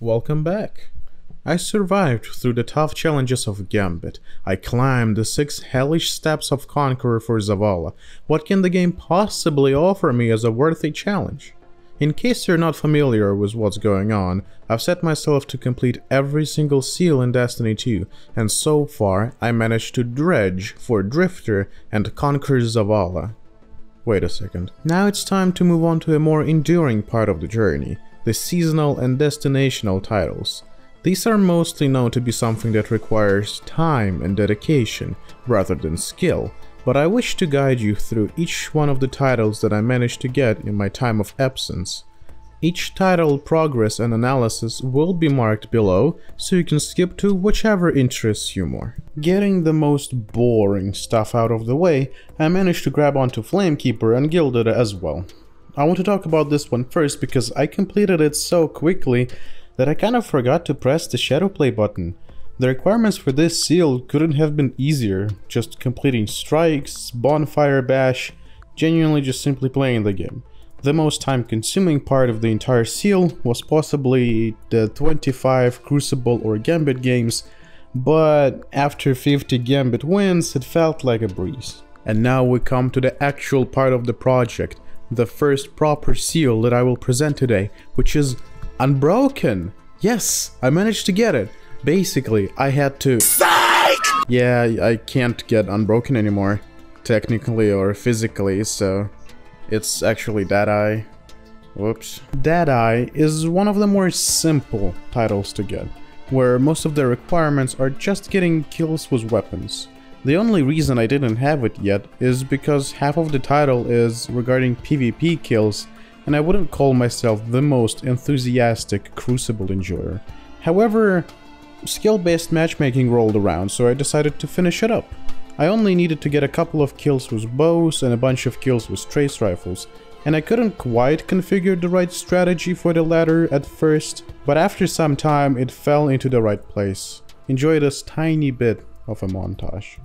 Welcome back. I survived through the tough challenges of Gambit. I climbed the 6 hellish steps of Conqueror for Zavala. What can the game possibly offer me as a worthy challenge? In case you're not familiar with what's going on, I've set myself to complete every single seal in Destiny 2, and so far I managed to dredge for Drifter and conquer Zavala. Wait a second. Now it's time to move on to a more enduring part of the journey, the seasonal and destinational titles. These are mostly known to be something that requires time and dedication rather than skill, but I wish to guide you through each one of the titles that I managed to get in my time of absence. Each title progress and analysis will be marked below, so you can skip to whichever interests you more. Getting the most boring stuff out of the way, I managed to grab onto Flamekeeper and guild it as well. I want to talk about this one first because I completed it so quickly that I kind of forgot to press the Shadowplay button. The requirements for this seal couldn't have been easier, just completing strikes, bonfire bash, genuinely just simply playing the game. The most time-consuming part of the entire seal was possibly the 25 Crucible or Gambit games, but after 50 Gambit wins, it felt like a breeze. And now we come to the actual part of the project, the first proper seal that I will present today, which is Unbroken. Yes, I managed to get it. Basically, I had to... Psych! Yeah, I can't get Unbroken anymore, technically or physically, so it's actually Deadeye. Whoops. Deadeye is one of the more simple titles to get, where most of the requirements are just getting kills with weapons. The only reason I didn't have it yet is because half of the title is regarding PvP kills, and I wouldn't call myself the most enthusiastic Crucible enjoyer. However, skill-based matchmaking rolled around, so I decided to finish it up. I only needed to get a couple of kills with bows and a bunch of kills with trace rifles, and I couldn't quite configure the right strategy for the latter at first, but after some time it fell into the right place. Enjoy this tiny bit of a montage.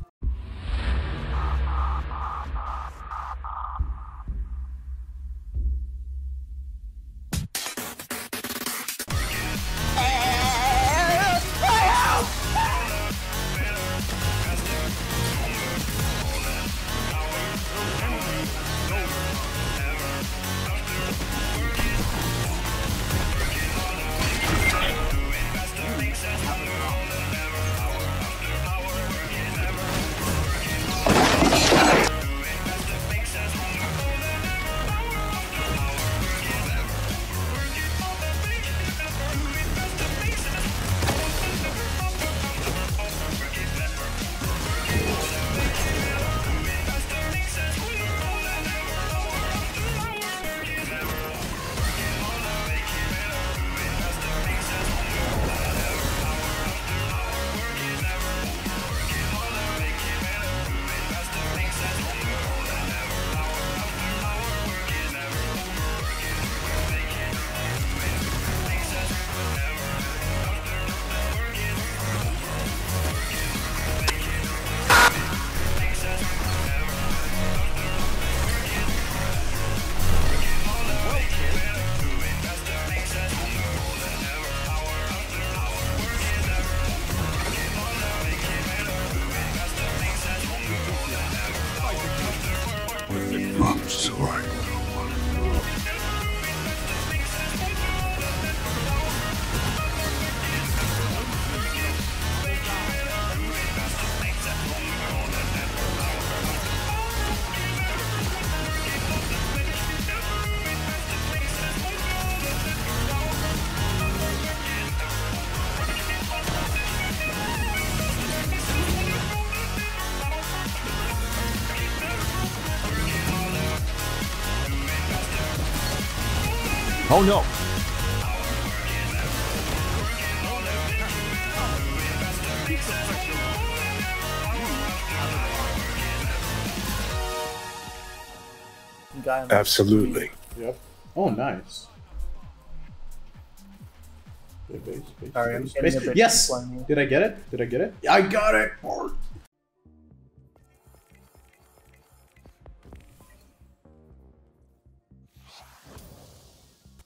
Oh no! Absolutely. Yep. Oh, nice. Sorry, I'm getting a bit Yes! slimy. Did I get it? Did I get it? I got it!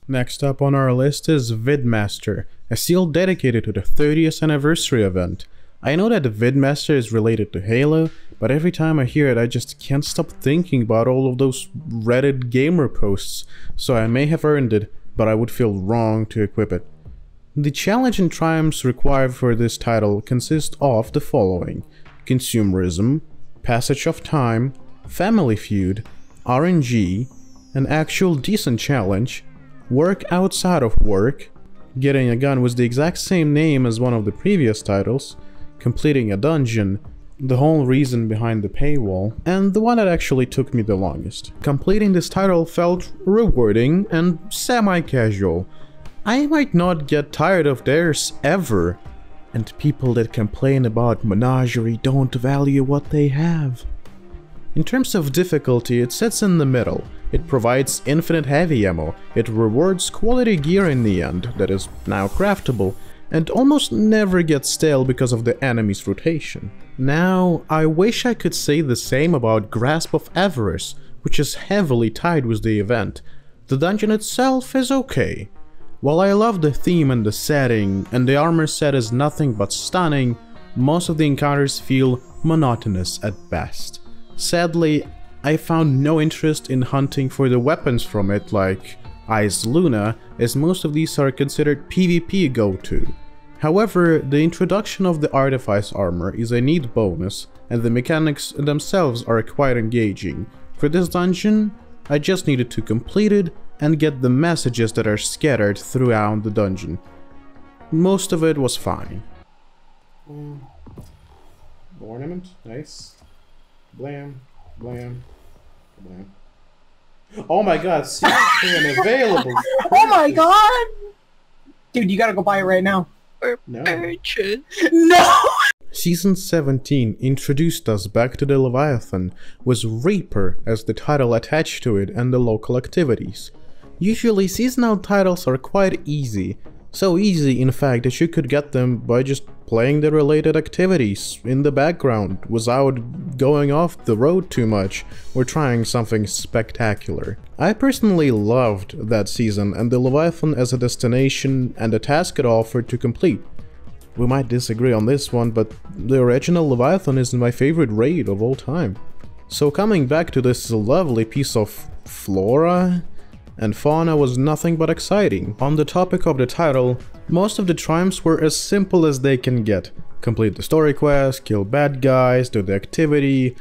Next up on our list is Vidmaster, a seal dedicated to the 30th anniversary event. I know that the Vidmaster is related to Halo, but every time I hear it I just can't stop thinking about all of those Reddit gamer posts, so I may have earned it, but I would feel wrong to equip it. The challenge and triumphs required for this title consist of the following: consumerism, passage of time, family feud, RNG, an actual decent challenge, work outside of work, getting a gun with the exact same name as one of the previous titles, completing a dungeon, the whole reason behind the paywall, and the one that actually took me the longest. Completing this title felt rewarding and semi-casual. I might not get tired of theirs ever, and people that complain about Menagerie don't value what they have. In terms of difficulty, it sits in the middle. It provides infinite heavy ammo, it rewards quality gear in the end that is now craftable, and almost never gets stale because of the enemy's rotation. Now, I wish I could say the same about Grasp of Avarice, which is heavily tied with the event. The dungeon itself is okay. While I love the theme and the setting, and the armor set is nothing but stunning, most of the encounters feel monotonous at best. Sadly, I found no interest in hunting for the weapons from it like Ice Luna, as most of these are considered PvP go-to. However, the introduction of the Artifice armor is a neat bonus, and the mechanics themselves are quite engaging. For this dungeon, I just needed to complete it and get the messages that are scattered throughout the dungeon. Most of it was fine. Ornament, nice. Blam, blam, blam. Oh my god, seriously unavailable. Oh my god! Dude, you gotta go buy it right now. No. No! Season 17 introduced us back to the Leviathan, with Reaper as the title attached to it and the local activities. Usually seasonal titles are quite easy, so easy in fact that you could get them by just playing the related activities in the background without going off the road too much or trying something spectacular. I personally loved that season and the Leviathan as a destination and a task it offered to complete. We might disagree on this one, but the original Leviathan is my favorite raid of all time. So coming back to this lovely piece of flora and fauna was nothing but exciting. On the topic of the title, most of the triumphs were as simple as they can get. Complete the story quest, kill bad guys, do the activity.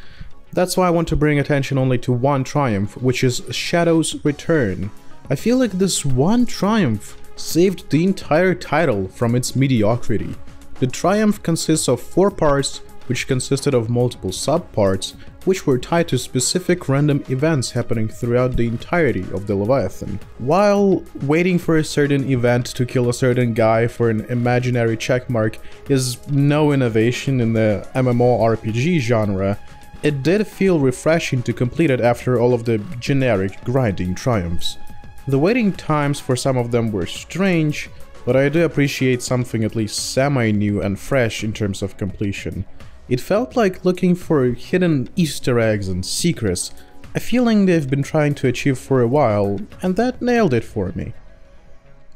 That's why I want to bring attention only to one triumph, which is Shadow's Return. I feel like this one triumph saved the entire title from its mediocrity. The triumph consists of 4 parts, which consisted of multiple sub-parts, which were tied to specific random events happening throughout the entirety of the Leviathan. While waiting for a certain event to kill a certain guy for an imaginary checkmark is no innovation in the MMORPG genre, it did feel refreshing to complete it after all of the generic grinding triumphs. The waiting times for some of them were strange, but I do appreciate something at least semi-new and fresh in terms of completion. It felt like looking for hidden Easter eggs and secrets, a feeling they've been trying to achieve for a while, and that nailed it for me.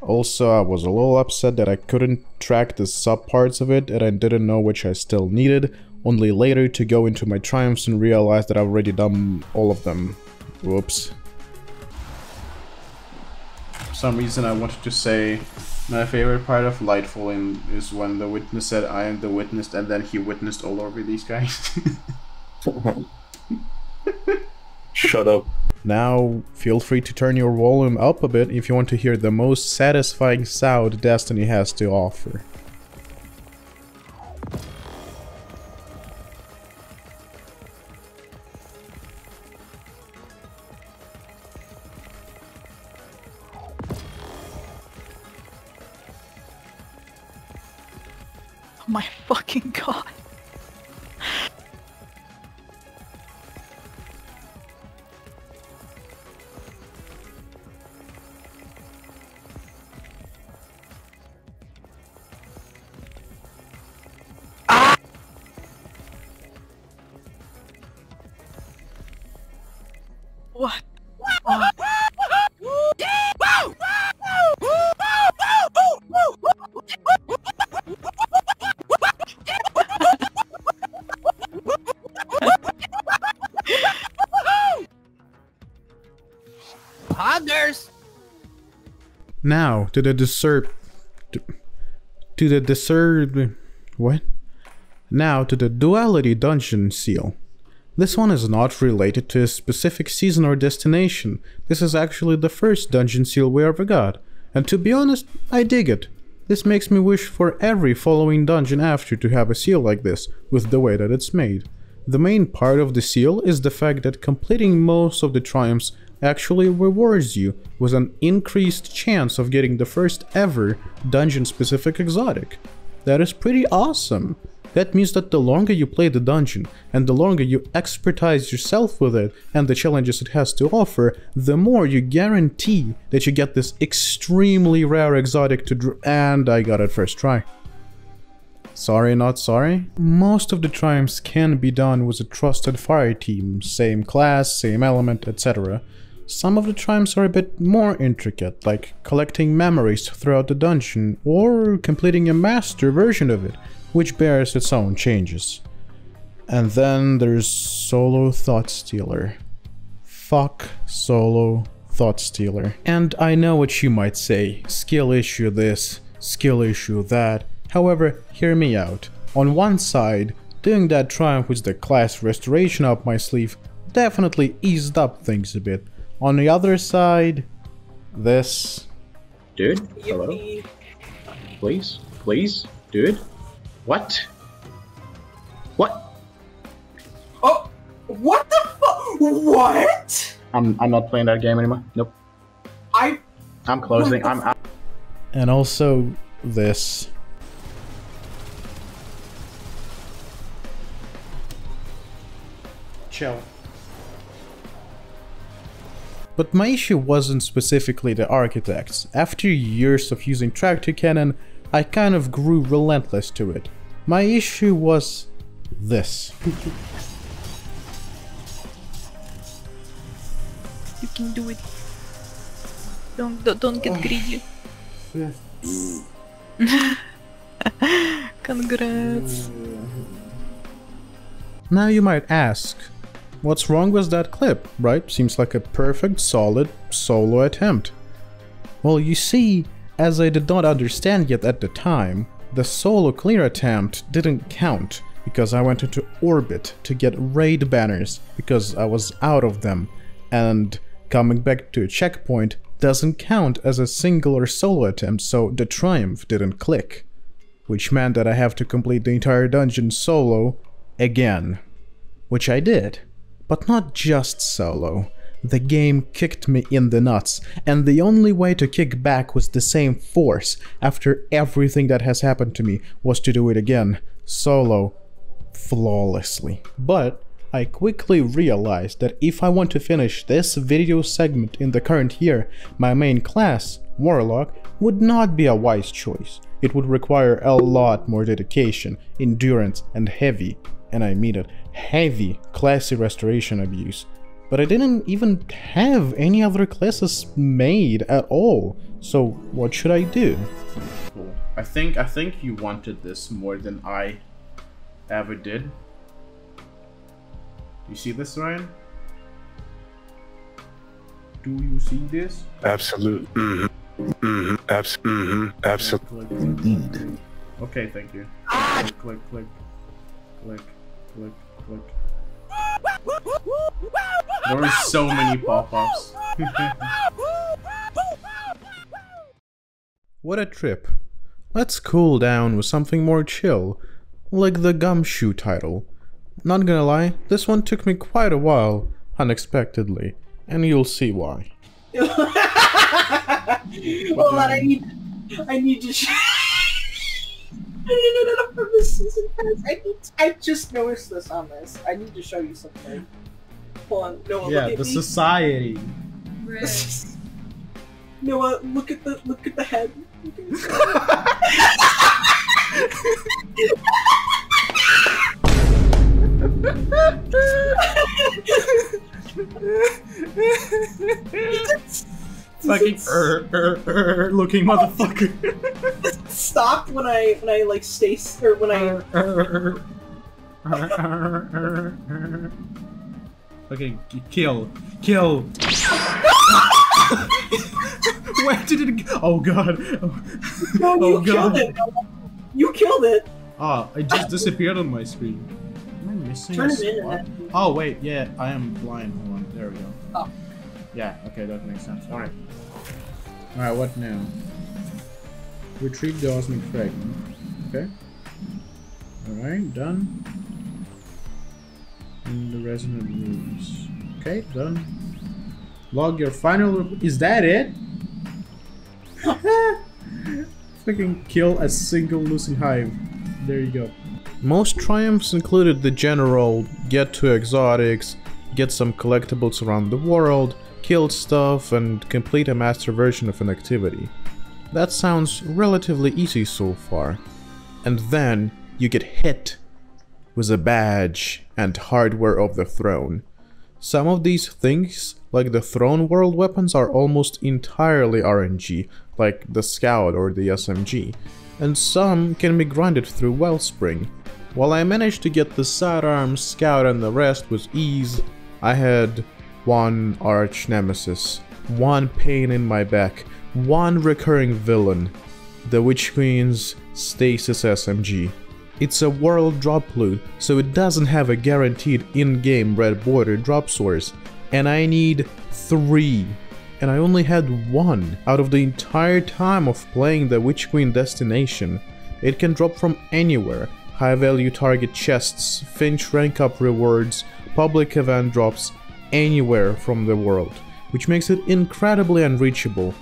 Also, I was a little upset that I couldn't track the sub-parts of it and I didn't know which I still needed, only later to go into my triumphs and realize that I've already done all of them. Whoops. For some reason I wanted to say my favorite part of Lightfall is when the witness said I am the witness and then he witnessed all over these guys. Shut up. Now, feel free to turn your volume up a bit if you want to hear the most satisfying sound Destiny has to offer. Oh my fucking god. What? Now to the what? Now to the duality dungeon seal. This one is not related to a specific season or destination. This is actually the first dungeon seal we ever got. And to be honest, I dig it. This makes me wish for every following dungeon after to have a seal like this, with the way that it's made. The main part of the seal is the fact that completing most of the triumphs actually rewards you with an increased chance of getting the first ever dungeon-specific exotic. That is pretty awesome. That means that the longer you play the dungeon, and the longer you expertise yourself with it and the challenges it has to offer, the more you guarantee that you get this extremely rare exotic and I got it first try. Sorry, not sorry. Most of the triumphs can be done with a trusted fire team, same class, same element, etc. Some of the triumphs are a bit more intricate, like collecting memories throughout the dungeon, or completing a master version of it, which bears its own changes. And then there's Solo Thought Stealer. Fuck Solo Thought Stealer. And I know what you might say, skill issue this, skill issue that. However, hear me out. On one side, doing that triumph with the class restoration up my sleeve definitely eased up things a bit. On the other side, this... Dude, hello? Please? Please? Dude? What? What? Oh, what the fuck? What? I'm not playing that game anymore. Nope. I'm closing. I'm out. And also this. Chill. But my issue wasn't specifically the architects. After years of using tractor cannon, I kind of grew relentless to it. My issue was this. You can do it. Don't get greedy. Congrats. Now you might ask, what's wrong with that clip, right? Seems like a perfect, solid solo attempt. Well, you see, as I did not understand yet at the time, the solo clear attempt didn't count because I went into orbit to get raid banners because I was out of them, and coming back to a checkpoint doesn't count as a single or solo attempt, so the triumph didn't click, which meant that I have to complete the entire dungeon solo again, which I did, but not just solo. The game kicked me in the nuts, and the only way to kick back with the same force after everything that has happened to me was to do it again, solo, flawlessly. But I quickly realized that if I want to finish this video segment in the current year, my main class, Warlock, would not be a wise choice. It would require a lot more dedication, endurance, and heavy, and I mean it, heavy classy restoration abuse. But I didn't even have any other classes made at all, so what should I do? Cool. I think you wanted this more than I ever did. You see this, Ryan? Do you see this? Absolute. Absolute. Indeed. Okay, thank you. Click, click, click, click, click. There were so many pop-ups. What a trip. Let's cool down with something more chill, like the Gumshoe title. Not gonna lie, this one took me quite a while, unexpectedly, and you'll see why. Hold on, I need to show. I didn't know that from this season pass. I just noticed this on this. I need to show you something. Hold on, Noah, Yeah, look at the me. society. Right. Noah, look at the head. Look at his Fucking looking motherfucker. Stopped when I like stay or when I. Okay, kill. Where did it go? Oh god. No, Oh, you God. killed it. You killed it. Ah, it just disappeared on my screen. Am I missing Turn a it in. spot? And Oh wait, yeah, I am blind. Hold on, there we go. Oh. Yeah, okay, that makes sense. Alright. Alright, what now? Retrieve the Osmic Fragment. Okay. Alright, done. And the Resonant Runes. Okay, done. Log your final... Is that it? Fucking kill a single Lucent Hive. There you go. Most triumphs included the general get 2 exotics, get some collectibles around the world, kill stuff, and complete a master version of an activity. That sounds relatively easy so far. And then you get hit with a badge and hardware of the throne. Some of these things, like the throne world weapons, are almost entirely RNG, like the Scout or the SMG, and some can be grinded through Wellspring. While I managed to get the sidearm, Scout, and the rest with ease, I had one arch nemesis, one pain in my back, one recurring villain, the Witch Queen's Stasis SMG. It's a world drop loot, so it doesn't have a guaranteed in-game red border drop source, and I need 3, and I only had 1 out of the entire time of playing the Witch Queen destination. It can drop from anywhere, high value target chests, Finch rank up rewards, public event drops, anywhere from the world, which makes it incredibly unreachable,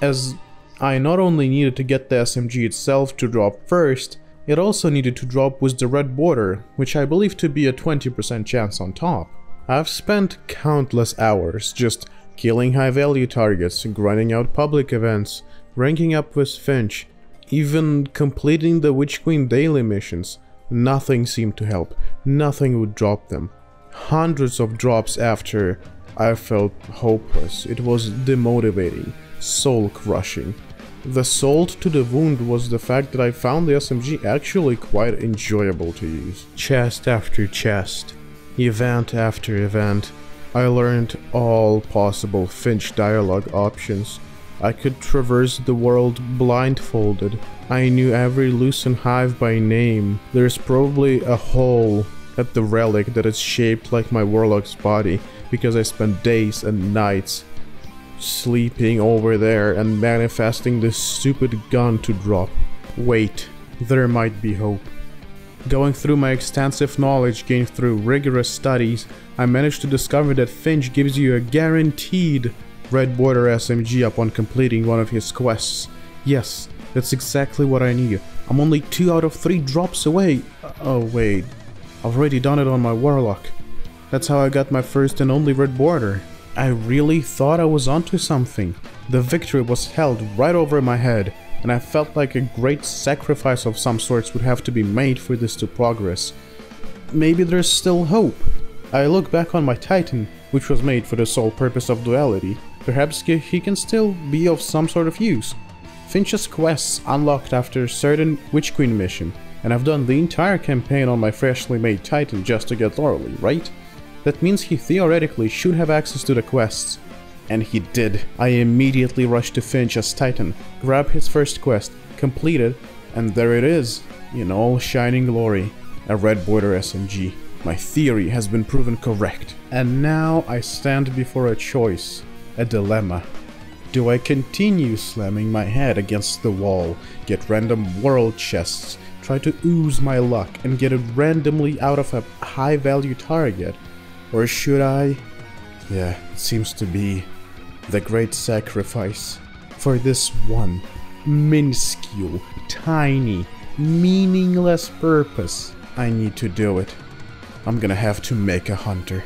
as I not only needed to get the SMG itself to drop first, it also needed to drop with the red border, which I believe to be a 20% chance on top. I've spent countless hours just killing high value targets, grinding out public events, ranking up with Finch, even completing the Witch Queen daily missions. Nothing seemed to help, nothing would drop them. Hundreds of drops after, I felt hopeless. It was demotivating, soul crushing. The salt to the wound was the fact that I found the SMG actually quite enjoyable to use. Chest after chest, event after event, I learned all possible Finch dialogue options. I could traverse the world blindfolded. I knew every Lucent Hive by name. There's probably a hole at the relic that is shaped like my warlock's body, because I spent days and nights sleeping over there and manifesting this stupid gun to drop. Wait, there might be hope. Going through my extensive knowledge gained through rigorous studies, I managed to discover that Finch gives you a guaranteed red border SMG upon completing one of his quests. Yes, that's exactly what I need. I'm only 2 out of 3 drops away. Oh wait, I've already done it on my warlock. That's how I got my first and only red border. I really thought I was onto something. The victory was held right over my head, and I felt like a great sacrifice of some sorts would have to be made for this to progress. Maybe there's still hope. I look back on my Titan, which was made for the sole purpose of duality. Perhaps he can still be of some sort of use. Finch's quests unlocked after a certain Witch Queen mission, and I've done the entire campaign on my freshly made Titan just to get Laurel, right? That means he theoretically should have access to the quests. And he did. I immediately rushed to Finch as Titan, grabbed his first quest, completed, and there it is, in all shining glory, a red border SMG. My theory has been proven correct. And now I stand before a choice, a dilemma. Do I continue slamming my head against the wall, get random world chests, try to ooze my luck and get it randomly out of a high value target? Or should I? Yeah, it seems to be the great sacrifice. For this one minuscule, tiny, meaningless purpose, I need to do it. I'm gonna have to make a hunter.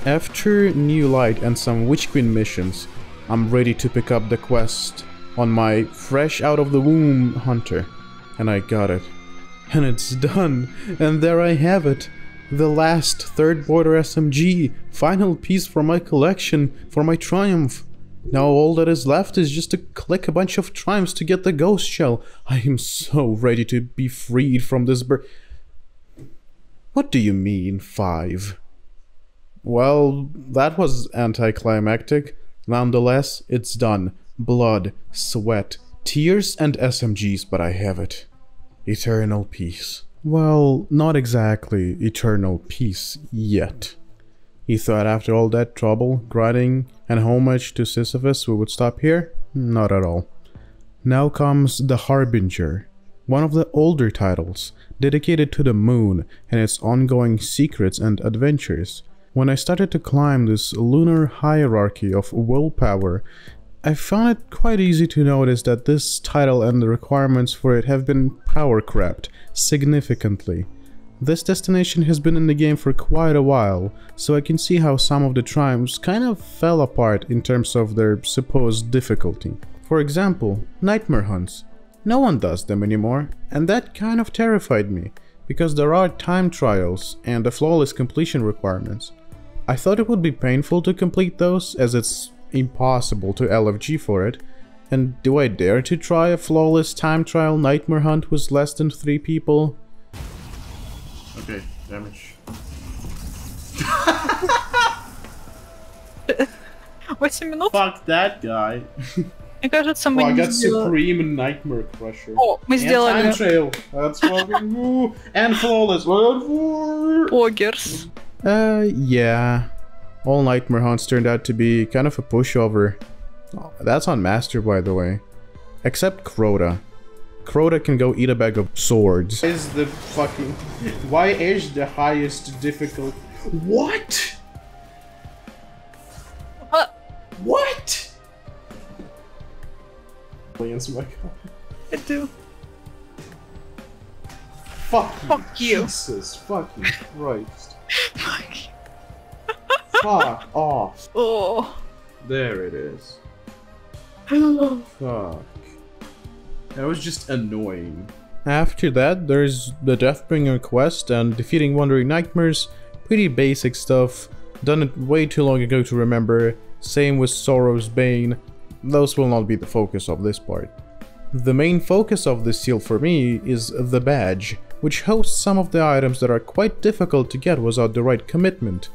After New Light and some Witch Queen missions, I'm ready to pick up the quest on my fresh out of the womb hunter. And I got it. And it's done. And there I have it. The last third border SMG, final piece for my collection, for my triumph. Now all that is left is just to click a bunch of triumphs to get the ghost shell. I am so ready to be freed from this What do you mean, 5? Well, that was anticlimactic. Nonetheless, it's done. Blood, sweat, tears, and SMGs, but I have it. Eternal peace. Well, not exactly eternal peace yet. You thought after all that trouble, grinding, and homage to Sisyphus we would stop here? Not at all. Now comes the Harbinger, one of the older titles, dedicated to the moon and its ongoing secrets and adventures. When I started to climb this lunar hierarchy of willpower, I found it quite easy to notice that this title and the requirements for it have been power crept significantly. This destination has been in the game for quite a while, so I can see how some of the tribes kind of fell apart in terms of their supposed difficulty. For example, nightmare hunts. No one does them anymore, and that kind of terrified me, because there are time trials and the flawless completion requirements. I thought it would be painful to complete those, as it's impossible to LFG for it, and do I dare to try a flawless time trial nightmare hunt with less than 3 people? Okay, damage. Wait a minute. Fuck that guy. Мне кажется, мы I не got сделали. Supreme Nightmare Crusher. О, мы And сделали. Time Trail. That's fucking woo. And Flawless. Ogers. Yeah. All Nightmare Hunts turned out to be kind of a pushover. That's on Master, by the way. Except Crota. Crota can go eat a bag of swords. Is the fucking... Why is the highest difficult... What? What? Against my god. I do. Fuck you. Jesus fucking Christ. Fuck. Fuck off. Oh. There it is. Fuck. That was just annoying. After that, there's the Deathbringer quest and defeating Wandering Nightmares. Pretty basic stuff. Done it way too long ago to remember. Same with Sorrow's Bane. Those will not be the focus of this part. The main focus of this seal for me is the badge, which hosts some of the items that are quite difficult to get without the right commitment.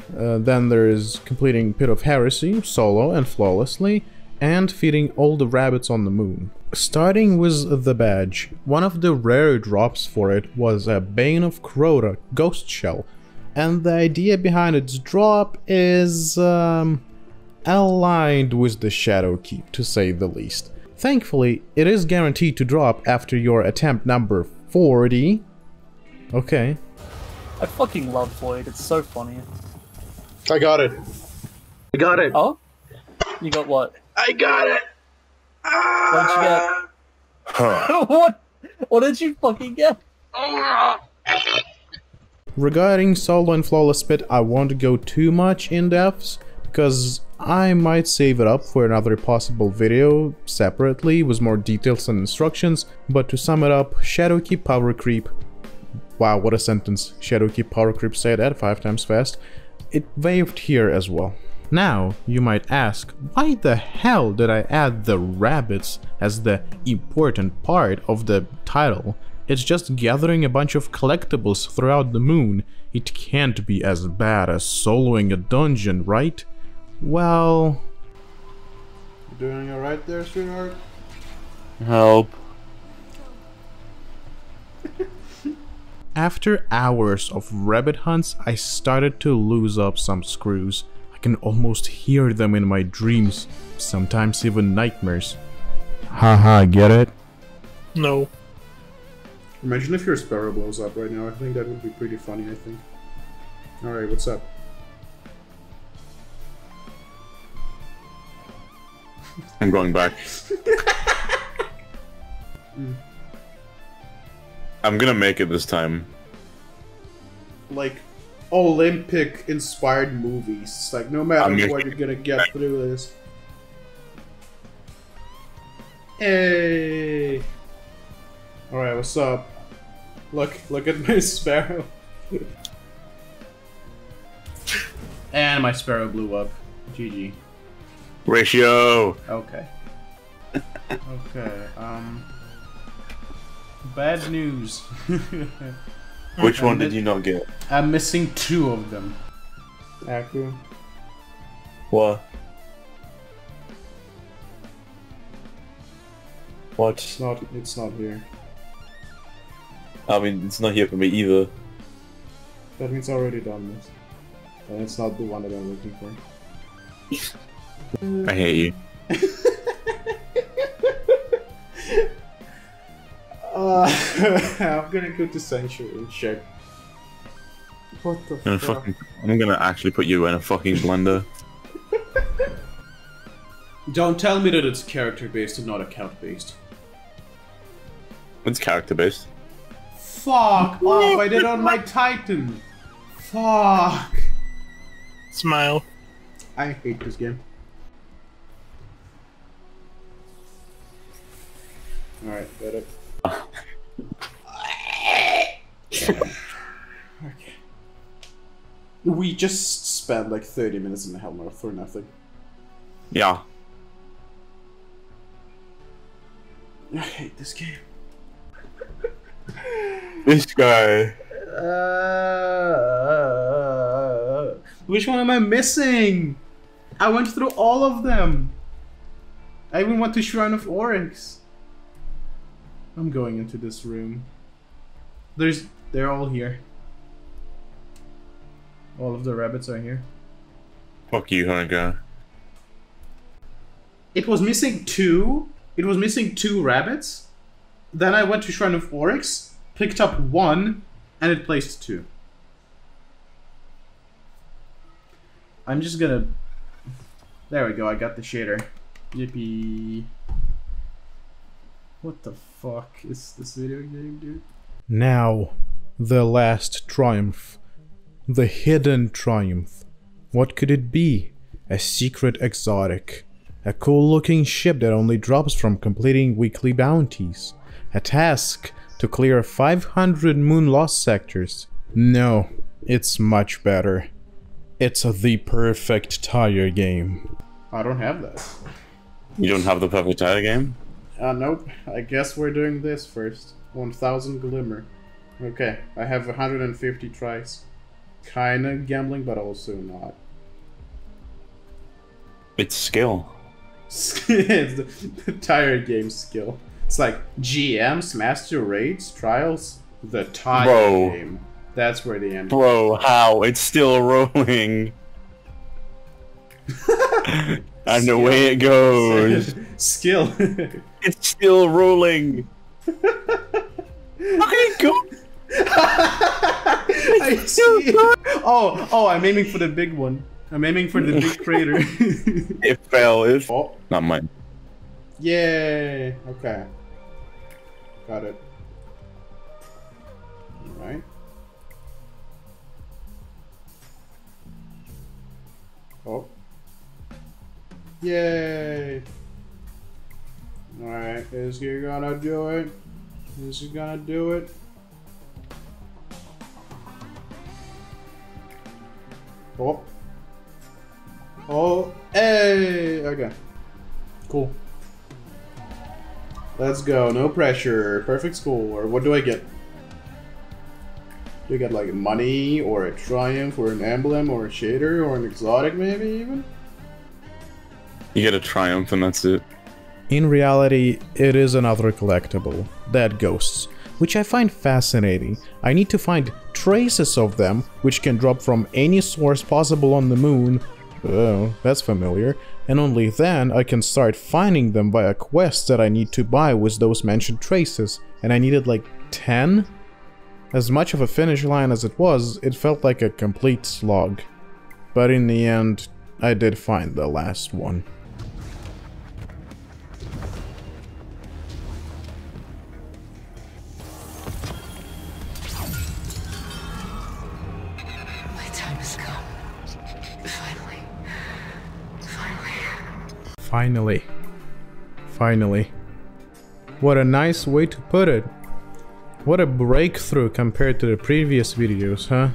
Then there is completing Pit of Heresy, solo and flawlessly, and feeding all the rabbits on the moon. Starting with the badge, one of the rare drops for it was a Bane of Crota ghost shell, and the idea behind its drop is aligned with the Shadowkeep, to say the least. Thankfully, it is guaranteed to drop after your attempt number 40. Okay. I fucking love Void, it's so funny. I got it. I got it. Oh? You got what? I got it. What did you get? What? What did you fucking get? Regarding solo and flawless pit, I won't go too much in depths, because I might save it up for another possible video separately with more details and instructions, but to sum it up, Shadowkeep power creep. Wow, what a sentence. Shadowkeep power creep, say that 5 times fast. It waved here as well. Now, you might ask, why the hell did I add the rabbits as the important part of the title? It's just gathering a bunch of collectibles throughout the moon. It can't be as bad as soloing a dungeon, right? Well... You doing alright there, sweetheart? Help. After hours of rabbit hunts, I started to lose up some screws. I can almost hear them in my dreams, sometimes even nightmares. Haha, get it? No. Imagine if your sparrow blows up right now. I think that would be pretty funny, I think. Alright, what's up? I'm going back. I'm gonna make it this time. Like, Olympic-inspired movies. It's like, no matter gonna what, you're gonna get through this. Hey! Alright, what's up? Look at my sparrow. And my sparrow blew up. GG. Ratio! Okay. Okay, bad news. Which one did you not get? I'm missing 2 of them. Aku. What? What? It's not here. I mean, it's not here for me either. That means I already done this. And it's not the one that I'm looking for. I hate you. I'm gonna go to Sanctuary and check. What the fuck? I'm gonna actually put you in a fucking blender. Don't tell me that it's character-based and not account-based. It's character-based. Fuck off! I did on my Titan! Fuck! Smile. I hate this game. Alright, got it. Okay. We just spent like 30 minutes in the Hellmouth for nothing. Yeah. I hate this game. This guy. Which one am I missing? I went through all of them. I even went to Shrine of Oryx. I'm going into this room. They're all here. All of the rabbits are here. Fuck you, Harenko. It was missing two. It was missing 2 rabbits. Then I went to Shrine of Oryx, picked up 1, and it placed 2. I'm just gonna... There we go, I got the shader. Yippee. What the fuck is this video game, dude? Now, the last triumph. The hidden triumph. What could it be? A secret exotic. A cool looking ship that only drops from completing weekly bounties. A task to clear 500 moon lost sectors. No, it's much better. It's the perfect tire game. I don't have that. You don't have the perfect tire game? Nope. I guess we're doing this first. 1000 glimmer. Okay, I have 150 tries. Kinda gambling, but also not. It's skill. It's the tire game skill. It's like GMs, master raids, trials, the tire game. That's where the end. Bro, how? It's still rolling. And the way it goes. Skill. It's still rolling. Okay, go. I see. Oh, I'm aiming for the big one. I'm aiming for the big crater. It fell. It's not mine. Yay. Okay. Got it. Alright. Oh. Yay. Alright, is he gonna do it? Is he gonna do it? Oh. Oh, hey! Okay. Cool. Let's go. No pressure. Perfect score. What do I get? Do I get like money, or a triumph, or an emblem, or a shader, or an exotic maybe even? You get a triumph and that's it. In reality, it is another collectible, Dead Ghosts, which I find fascinating. I need to find traces of them, which can drop from any source possible on the moon. Oh, that's familiar. And only then I can start finding them via quests that I need to buy with those mentioned traces. And I needed like 10? As much of a finish line as it was, it felt like a complete slog. But in the end, I did find the last one. Finally. What a nice way to put it. What a breakthrough compared to the previous videos, huh?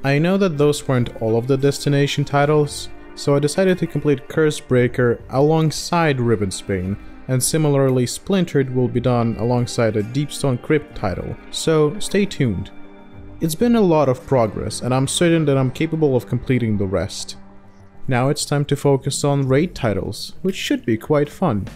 I know that those weren't all of the destination titles, so I decided to complete Cursebreaker alongside Ribbonsbane, and similarly Splintered will be done alongside a Deepstone Crypt title, so stay tuned. It's been a lot of progress, and I'm certain that I'm capable of completing the rest. Now it's time to focus on raid titles, which should be quite fun.